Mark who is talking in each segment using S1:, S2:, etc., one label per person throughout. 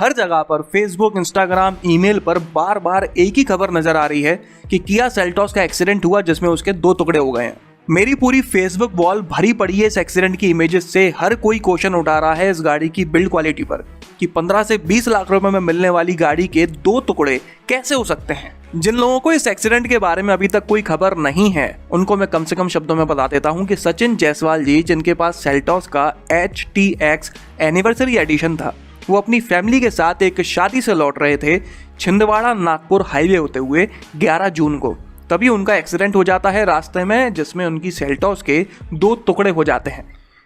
S1: हर जगह पर Facebook, Instagram, email पर बार बार एक ही खबर नजर आ रही है कि किया सेल्टोस का एक्सीडेंट हुआ जिसमें उसके 2 टुकड़े हो गए हैं। मेरी पूरी फेसबुक वॉल भरी पड़ी है इस एक्सीडेंट की इमेजेस से। हर कोई क्वेश्चन उठा रहा है इस गाड़ी की बिल्ड क्वालिटी पर कि 15 से 20 लाख रुपए में मिलने वाली गाड़ी के 2 टुकड़े कैसे हो सकते हैं। जिन लोगों को इस एक्सीडेंट के बारे में अभी तक कोई खबर नहीं है उनको मैं कम से कम शब्दों में बता देता हूं कि सचिन जायसवाल जी, जिनके पास सेल्टोस का HTX एनिवर्सरी एडिशन था, वो अपनी फैमिली के साथ एक शादी से लौट रहे थे छिंदवाड़ा नागपुर हाईवे होते हुए 11 जून को। तभी उनका एक्सीडेंट हो जाता है रास्ते में, जिसमें उनकी सेल्टोस के 2 टुकड़े हो जाते हैं।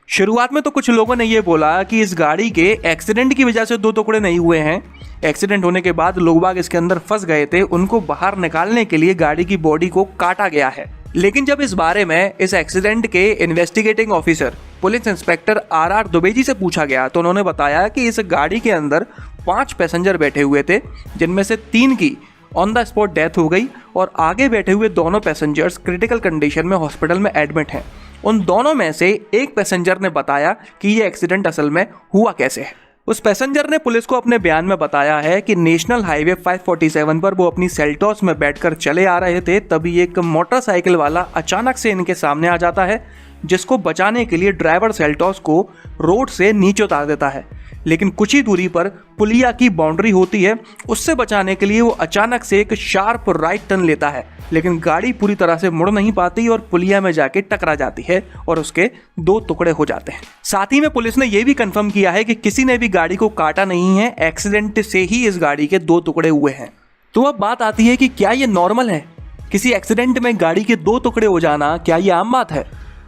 S1: शुरुआत में तो कुछ लोगों ने ये बोला कि इस गाड़ी के एक्सीडेंट की वजह से 2 टुकड़े नहीं हुए हैं। एक्सीडेंट होने के बाद लोग बाग इसके अंदर फंस गए थे, उनको बाहर निकालने के लिए गाड़ी की बॉडी को काटा गया है। लेकिन जब इस बारे में इस एक्सीडेंट के investigating officer police inspector RR Dubey ji से पूछा गया तो उन्होंने बताया कि इस गाड़ी के अंदर 5 पैसेंजर बैठे हुए थे, जिनमें से 3 की ऑन द स्पॉट डेथ हो गई और आगे बैठे हुए दोनों पैसेंजर्स क्रिटिकल कंडीशन में हॉस्पिटल में एडमिट हैं। उन दोनों में से एक पैसेंजर ने बताया कि ये एक्सीडेंट असल में हुआ कैसे है। उस पैसेंजर ने पुलिस को अपने बयान में बताया है कि नेशनल हाईवे 547 पर वो अपनी सेल्टोस में बैठकर चले आ रहे थे, तभी एक मोटरसाइकिल वाला अचानक से इनके सामने आ जाता है, जिसको बचाने के लिए ड्राइवर सेल्टोस को रोड से नीचे उतार देता है। लेकिन कुछ ही दूरी पर पुलिया की बाउंड्री होती है, उससे बचाने के लिए वो अचानक से एक शार्प राइट टर्न लेता है, लेकिन गाड़ी पूरी तरह से मुड़ नहीं पाती और पुलिया में जाके टकरा जाती है और उसके 2 टुकड़े हो जाते हैं। साथ ही में पुलिस ने यह भी कंफर्म किया है कि किसी ने भी गाड़ी को काटा नहीं है, एक्सीडेंट से ही इस गाड़ी के 2 टुकड़े हुए हैं। तो अब बात आती है कि क्या ये नॉर्मल है? किसी एक्सीडेंट में गाड़ी के 2 टुकड़े हो जाना क्या ये आम बात है?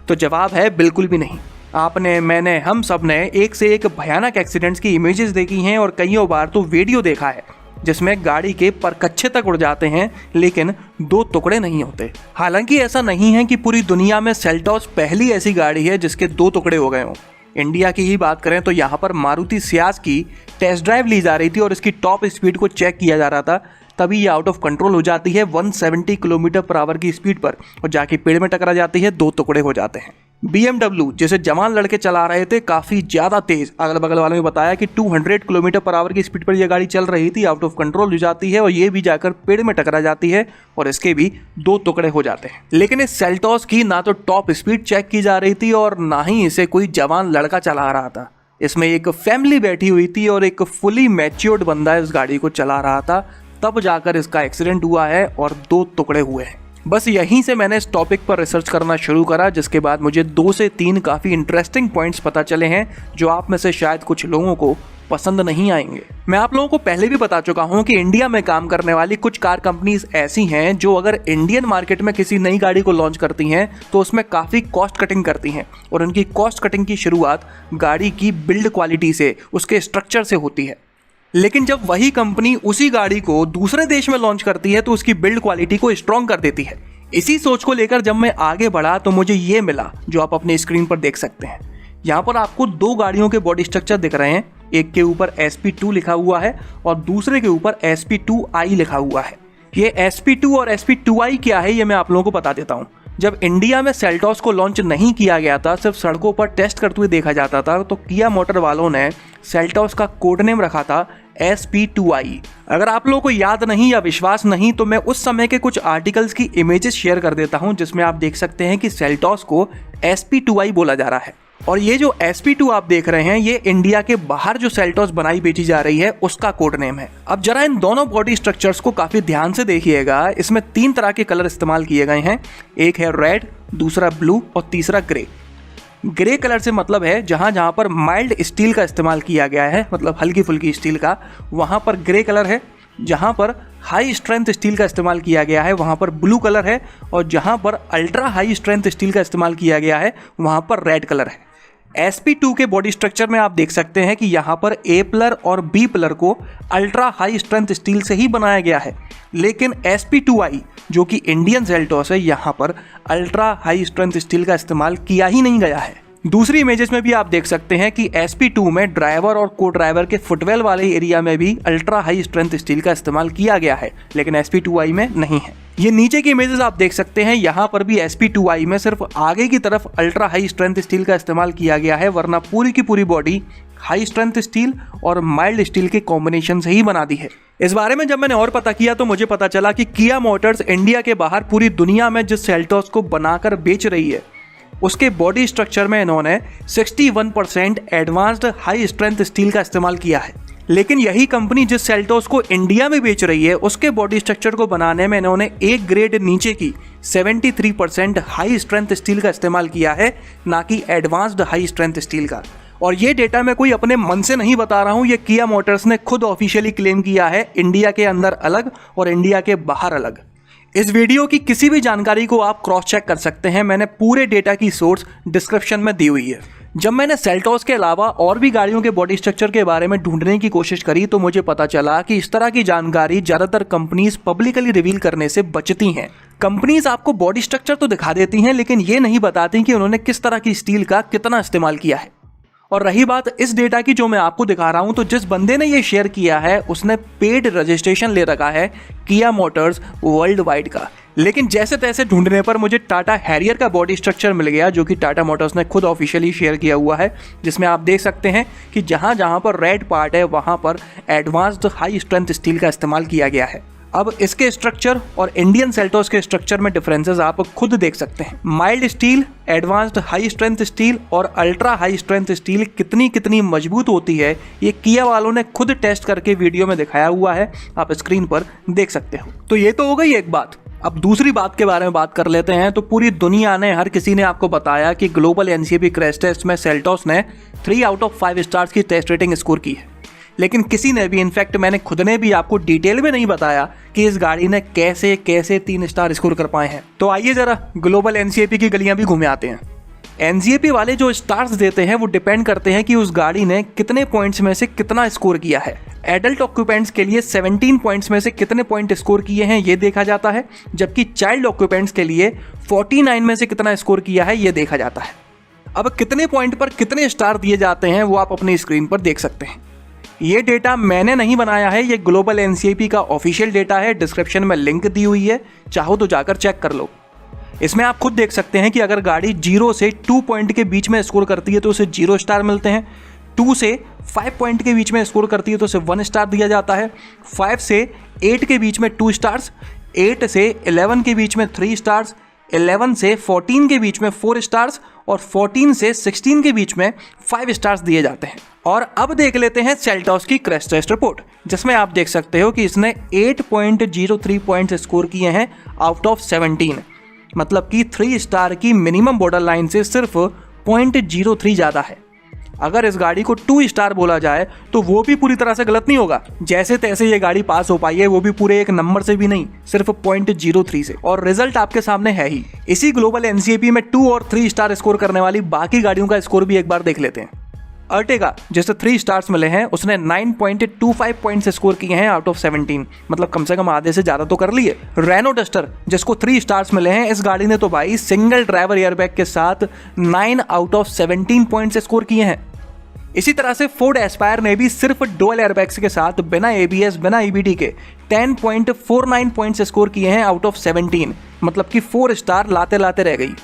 S1: तो जवाब है बिल्कुल भी नहीं। आपने, मैंने, हम सब ने एक से एक भयानक एक्सीडेंट्स की इमेजेस देखी हैं और कईयों बार तो वीडियो देखा है जिसमें गाड़ी के परकच्चे तक उड़ जाते हैं लेकिन 2 टुकड़े नहीं होते। हालांकि ऐसा नहीं है कि पूरी दुनिया में सेल्टोस पहली ऐसी गाड़ी है जिसके 2 टुकड़े हो गए हों। इंडिया की ही बात करें तो यहाँ पर मारुति सियाज की टेस्ट ड्राइव ली जा रही थी और इसकी टॉप स्पीड को चेक किया जा रहा था, तभी ये आउट ऑफ कंट्रोल हो जाती है 170 किलोमीटर पर आवर की स्पीड पर और जाके पेड़ में टकरा जाती है, 2 टुकड़े हो जाते हैं। BMW जिसे जवान लड़के चला रहे थे काफ़ी ज़्यादा तेज़, अगल बगल वालों ने बताया कि 200 किलोमीटर पर आवर की स्पीड पर यह गाड़ी चल रही थी, आउट ऑफ कंट्रोल हो जाती है और ये भी जाकर पेड़ में टकरा जाती है और इसके भी 2 टुकड़े हो जाते हैं। लेकिन इस सेल्टोस की ना तो टॉप स्पीड चेक की जा रही थी और ना ही इसे कोई जवान लड़का चला रहा था। इसमें एक फैमिली बैठी हुई थी और एक फुली मैच्योर्ड बंदा इस गाड़ी को चला रहा था, तब जाकर इसका एक्सीडेंट हुआ है और 2 टुकड़े हुए हैं। बस यहीं से मैंने इस टॉपिक पर रिसर्च करना शुरू करा, जिसके बाद मुझे 2 से 3 काफ़ी इंटरेस्टिंग पॉइंट्स पता चले हैं जो आप में से शायद कुछ लोगों को पसंद नहीं आएंगे। मैं आप लोगों को पहले भी बता चुका हूं कि इंडिया में काम करने वाली कुछ कार कंपनीज ऐसी हैं जो अगर इंडियन मार्केट में किसी नई गाड़ी को लॉन्च करती हैं तो उसमें काफ़ी कॉस्ट कटिंग करती हैं और उनकी कॉस्ट कटिंग की शुरुआत गाड़ी की बिल्ड क्वालिटी से, उसके स्ट्रक्चर से होती है। लेकिन जब वही कंपनी उसी गाड़ी को दूसरे देश में लॉन्च करती है तो उसकी बिल्ड क्वालिटी को स्ट्रॉन्ग कर देती है। इसी सोच को लेकर जब मैं आगे बढ़ा तो मुझे ये मिला जो आप अपने स्क्रीन पर देख सकते हैं। यहाँ पर आपको 2 गाड़ियों के बॉडी स्ट्रक्चर दिख रहे हैं, एक के ऊपर SP2 लिखा हुआ है और दूसरे के ऊपर SP2i लिखा हुआ है। ये SP2 और SP2i क्या है ये मैं आप लोगों को बता देता हूँ। जब इंडिया में सेल्टोस को लॉन्च नहीं किया गया था, सिर्फ सड़कों पर टेस्ट करते हुए देखा जाता था, तो किया मोटर वालों ने सेल्टोस का कोड नेम रखा था SP2i। अगर आप लोगों को याद नहीं या विश्वास नहीं तो मैं उस समय के कुछ आर्टिकल्स की इमेजेस शेयर कर देता हूं जिसमें आप देख सकते हैं कि सेल्टोस को SP2i बोला जा रहा है। और ये जो SP2 आप देख रहे हैं ये इंडिया के बाहर जो सेल्टोस बनाई बेची जा रही है उसका कोड नेम है। अब जरा इन दोनों बॉडी स्ट्रक्चर्स को काफी ध्यान से देखिएगा। इसमें 3 तरह के कलर इस्तेमाल किए गए हैं, एक है रेड, दूसरा ब्लू और तीसरा ग्रे। ग्रे कलर से मतलब है जहां जहां पर माइल्ड स्टील का इस्तेमाल किया गया है, मतलब हल्की फुल्की स्टील का, वहां पर ग्रे कलर है। जहां पर हाई स्ट्रेंथ स्टील का इस्तेमाल किया गया है वहां पर ब्लू कलर है और जहां पर अल्ट्रा हाई स्ट्रेंथ स्टील का इस्तेमाल किया गया है वहां पर रेड कलर है। SP2 के बॉडी स्ट्रक्चर में आप देख सकते हैं कि यहाँ पर A पिलर और B पिलर को अल्ट्रा हाई स्ट्रेंथ स्टील से ही बनाया गया है, लेकिन SP2i जो कि इंडियन सेल्टोस है यहाँ पर अल्ट्रा हाई स्ट्रेंथ स्टील का इस्तेमाल किया ही नहीं गया है। दूसरी इमेजेस में भी आप देख सकते हैं कि SP2 में ड्राइवर और को ड्राइवर के फुटवेल वाले एरिया में भी अल्ट्रा हाई स्ट्रेंथ स्टील का इस्तेमाल किया गया है, लेकिन SP2i में नहीं है। ये नीचे की इमेजेस आप देख सकते हैं, यहाँ पर भी SP2i में सिर्फ आगे की तरफ अल्ट्रा हाई स्ट्रेंथ स्टील का इस्तेमाल किया गया है, वरना पूरी की पूरी बॉडी हाई स्ट्रेंथ स्टील और माइल्ड स्टील के कॉम्बिनेशन से ही बना दी है। इस बारे में जब मैंने और पता किया तो मुझे पता चला कि किया मोटर्स इंडिया के बाहर पूरी दुनिया में जिस सेल्टोस को बनाकर बेच रही है उसके बॉडी स्ट्रक्चर में इन्होंने 61% एडवांस्ड हाई स्ट्रेंथ स्टील का इस्तेमाल किया है। लेकिन यही कंपनी जिस सेल्टोस को इंडिया में बेच रही है उसके बॉडी स्ट्रक्चर को बनाने में इन्होंने एक ग्रेड नीचे की 73% हाई स्ट्रेंथ स्टील का इस्तेमाल किया है, ना कि एडवांस्ड हाई स्ट्रेंथ स्टील का। और ये डेटा मैं कोई अपने मन से नहीं बता रहा हूँ, ये किया मोटर्स ने खुद ऑफिशियली क्लेम किया है, इंडिया के अंदर अलग और इंडिया के बाहर अलग। इस वीडियो की किसी भी जानकारी को आप क्रॉस चेक कर सकते हैं, मैंने पूरे डेटा की सोर्स डिस्क्रिप्शन में दी हुई है। जब मैंने सेल्टोस के अलावा और भी गाड़ियों के बॉडी स्ट्रक्चर के बारे में ढूंढने की कोशिश करी तो मुझे पता चला कि इस तरह की जानकारी ज़्यादातर कंपनीज पब्लिकली रिवील करने से बचती हैं। कंपनीज आपको बॉडी स्ट्रक्चर तो दिखा देती हैं लेकिन ये नहीं बताती कि उन्होंने किस तरह की स्टील का कितना इस्तेमाल किया है। और रही बात इस डेटा की जो मैं आपको दिखा रहा हूं, तो जिस बंदे ने ये शेयर किया है उसने पेड रजिस्ट्रेशन ले रखा है किया मोटर्स वर्ल्ड वाइड का। लेकिन जैसे तैसे ढूंढने पर मुझे टाटा हैरियर का बॉडी स्ट्रक्चर मिल गया जो कि टाटा मोटर्स ने खुद ऑफिशियली शेयर किया हुआ है, जिसमें आप देख सकते हैं कि जहां जहां पर रेड पार्ट है वहां पर एडवांस्ड हाई स्ट्रेंथ स्टील का इस्तेमाल किया गया है। अब इसके स्ट्रक्चर और इंडियन सेल्टोस के स्ट्रक्चर में डिफरेंसेस आप खुद देख सकते हैं। Mild steel, advanced high strength steel और अल्ट्रा हाई स्ट्रेंथ स्टील कितनी मजबूत होती है ये किया वालों ने खुद टेस्ट करके वीडियो में दिखाया हुआ है, आप स्क्रीन पर देख सकते हो। तो ये तो हो गई एक बात। अब दूसरी बात के बारे में बात कर लेते हैं। तो पूरी दुनिया ने, हर किसी ने आपको बताया कि ग्लोबल एनसीएपी क्रैश टेस्ट में सेल्टोस ने 3 आउट ऑफ 5 स्टार्स की टेस्ट रेटिंग स्कोर की है। लेकिन किसी ने भी, इनफैक्ट मैंने खुद ने भी आपको डिटेल में नहीं बताया कि इस गाड़ी ने कैसे 3 स्टार स्कोर कर पाए हैं। तो आइए जरा ग्लोबल एनसीएपी की गलियां भी घूमे आते हैं। एनसीएपी वाले जो स्टार्स देते हैं वो डिपेंड करते हैं कि उस गाड़ी ने कितने पॉइंट्स में से कितना स्कोर किया है। एडल्ट ऑक्यूपेंट्स के लिए 17 पॉइंट्स में से कितने पॉइंट स्कोर किए हैं ये देखा जाता है, जबकि चाइल्ड ऑक्यूपेंट्स के लिए 49 में से कितना स्कोर किया है ये देखा जाता है। अब कितने पॉइंट पर कितने स्टार दिए जाते हैं वो आप अपनी स्क्रीन पर देख सकते हैं। ये डेटा मैंने नहीं बनाया है, ये ग्लोबल एनसीएपी का ऑफिशियल डेटा है, डिस्क्रिप्शन में लिंक दी हुई है, चाहो तो जाकर चेक कर लो। इसमें आप खुद देख सकते हैं कि अगर गाड़ी 0 से 2 पॉइंट के बीच में स्कोर करती है तो उसे 0 स्टार मिलते हैं, 2 से 5 पॉइंट के बीच में स्कोर करती है तो उसे 1 स्टार दिया जाता है, 5 से 8 के बीच में 2 स्टार्स, 8 से 11 के बीच में 3 स्टार्स, 11 से 14 के बीच में 4 स्टार्स और 14 से 16 के बीच में 5 स्टार्स दिए जाते हैं। और अब देख लेते हैं सेल्टोस की क्रैश टेस्ट रिपोर्ट, जिसमें आप देख सकते हो कि इसने 8.03 पॉइंट स्कोर किए हैं आउट ऑफ 17, मतलब कि 3 स्टार की मिनिमम बॉर्डर लाइन से सिर्फ 0.03 ज़्यादा है। अगर इस गाड़ी को 2 स्टार बोला जाए तो वो भी पूरी तरह से गलत नहीं होगा। जैसे तैसे ये गाड़ी पास हो पाई है, वो भी पूरे एक नंबर से भी नहीं, सिर्फ 0.03 से, और रिजल्ट आपके सामने है ही। इसी ग्लोबल एनसीएपी में 2 और 3 स्टार स्कोर करने वाली बाकी गाड़ियों का स्कोर भी एक बार देख लेते हैं। अर्टिगा जिसे 3 स्टार्स मिले हैं उसने 9.25 पॉइंट्स स्कोर किए हैं आउट ऑफ 17, मतलब कम से कम आधे से ज़्यादा तो कर लिए। रेनो डस्टर जिसको 3 स्टार्स मिले हैं, इस गाड़ी ने तो भाई सिंगल ड्राइवर एयरबैग के साथ 9 आउट ऑफ 17 पॉइंट्स स्कोर किए हैं। इसी तरह से फोर्ड एस्पायर ने भी सिर्फ डुअल एयरबैग्स के साथ बिना एबीएस बिना ईबीडी के 10.49 पॉइंट्स स्कोर किए हैं आउट ऑफ 17, मतलब कि 4 स्टार लाते लाते रह गई।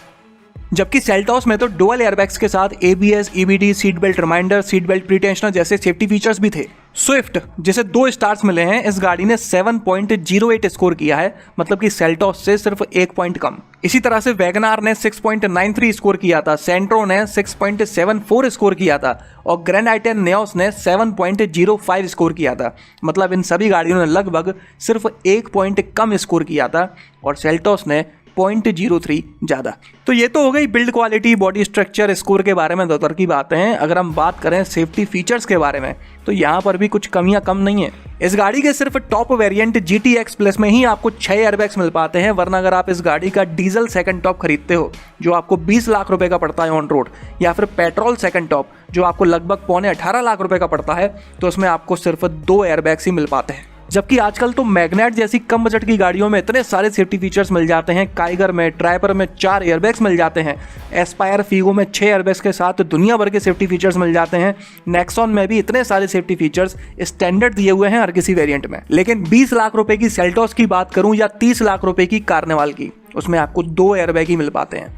S1: जबकि सेल्टोस में तो डुअल एयरबैग्स के साथ ABS, EBD, seat belt reminder, seat belt pretensioner जैसे सेफ्टी फीचर्स भी थे। स्विफ्ट जिसे 2 स्टार्स मिले हैं, इस गाड़ी ने 7.08 स्कोर किया है, मतलब कि सेल्टोस से सिर्फ 1 पॉइंट कम। इसी तरह से वैगनार ने 6.93 स्कोर किया था, सेंट्रो ने 6.74 स्कोर किया था और ग्रैंड आइटेन नेओस ने 7.05 स्कोर किया था। मतलब इन सभी गाड़ियों ने लगभग सिर्फ 1 पॉइंट कम स्कोर किया था और सेल्टोस ने 0.03 ज़्यादा। तो ये तो हो गई build quality, body structure, score के बारे में दो तरह की बातें हैं। अगर हम बात करें सेफ्टी फीचर्स के बारे में तो यहाँ पर भी कुछ कमियां कम नहीं है। इस गाड़ी के सिर्फ टॉप वेरिएंट GTX प्लस में ही आपको 6 एयरबैग्स मिल पाते हैं, वरना अगर आप इस गाड़ी का डीजल सेकंड टॉप खरीदते हो जो आपको 20 लाख रुपए का पड़ता है ऑन रोड, या फिर पेट्रोल सेकंड टॉप जो आपको लगभग 18.25 लाख रुपए का पड़ता है, तो उसमें आपको सिर्फ 2 एयरबैग्स ही मिल पाते हैं। जबकि आजकल तो मैग्नेट जैसी कम बजट की गाड़ियों में इतने सारे सेफ्टी फीचर्स मिल जाते हैं। काइगर में, ट्राइपर में 4 एयरबैग्स मिल जाते हैं, एस्पायर फीगो में 6 एयरबैग्स के साथ दुनिया भर के सेफ्टी फीचर्स मिल जाते हैं, नेक्सॉन में भी इतने सारे सेफ्टी फीचर्स स्टैंडर्ड दिए हुए हैं हर किसी वेरिएंट में। लेकिन 20 लाख रुपए की सेल्टोस की बात करूं या 30 लाख रुपए की कार्निवाल की, उसमें आपको 2 एयरबैग ही मिल पाते हैं।